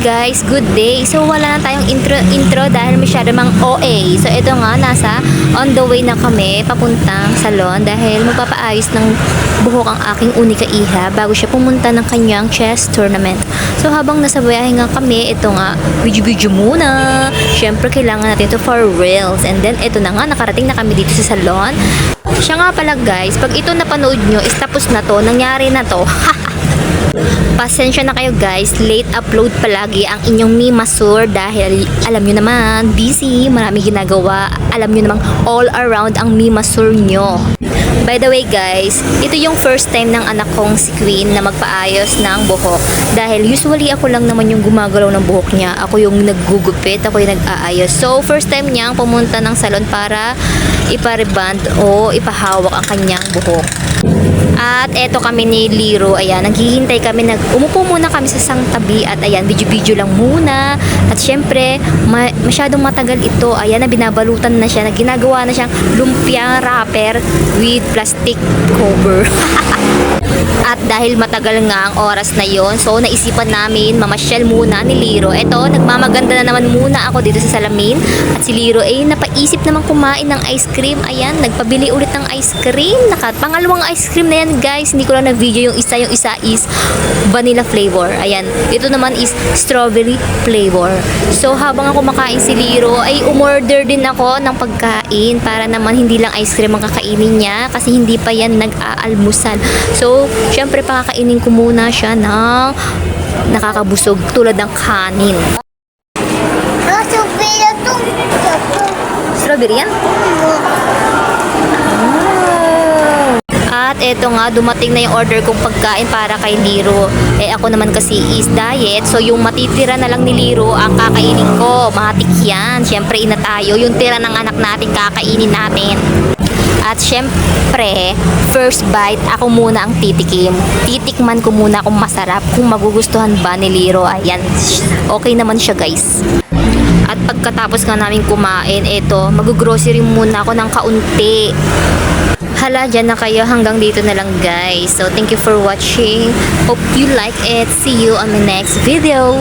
guys, good day. So wala na tayong intro dahil masyado mang OA. So ito nga, nasa on the way na kami papuntang salon dahil magpapaayos ng buhok ang aking unika iha bago siya pumunta ng kanyang chess tournament. So habang nasa biyahe nga kami, ito nga, video muna. Syempre kailangan natin ito for reels. And then ito na nga, nakarating na kami dito sa salon. Siya nga pala guys, pag ito napanood nyo, is tapos na to, nangyari na to. Pasensya na kayo guys, late upload palagi ang inyong Mimasur dahil alam nyo naman, busy, marami ginagawa, alam nyo namang all around ang Mimasur nyo. By the way guys, ito yung first time ng anak kong si Queen na magpaayos ng buhok dahil usually ako lang naman yung gumagalaw ng buhok niya, ako yung naggugupit, ako yung nag-aayos. So first time niyang pumunta ng salon para ipariband o ipahawak ang kanyang buhok. At eto kami ni Liro, ayan, naghihintay kami, umupo muna kami sa isang tabi at ayan, video lang muna. At syempre, masyadong matagal ito, ayan, na binabalutan na siya, na ginagawa na siyang lumpiang wrapper with plastic cover. At dahil matagal nga ang oras na yon, so naisipan namin mamasyal muna ni Liro. Eto, nagmamaganda na naman muna ako dito sa salamin. At si Liro ay napaisip naman kumain ng ice cream. Ayan, nagpabili ulit ng ice cream. Pangalawang ice cream na yan guys. Hindi ko lang na-video yung isa is vanilla flavor. Ayan, ito naman is strawberry flavor. So habang ako makain si Liro, ay umorder din ako ng pagkain para naman hindi lang ice cream ang kakainin niya kasi hindi pa yan nag-aalmusal. So, syempre pakakainin ko muna siya ng nakakabusog tulad ng kanin. Strawberry yan? At eto nga, dumating na yung order kong pagkain para kay Liro. Eh ako naman kasi is diet, so yung matitira na lang ni Liro ang kakainin ko. Matik yan. Syempre ina tayo, yung tira ng anak natin kakainin natin. At syempre, first bite, ako muna ang titikim. Titikman ko muna kung masarap, kung magugustuhan ba ni Liro. Ayan, okay naman siya guys. At pagkatapos nga namin kumain, eto, mag-grocery muna ako ng kaunti. Hala, dyan na kayo. Hanggang dito na lang guys. So, thank you for watching. Hope you like it. See you on the next video.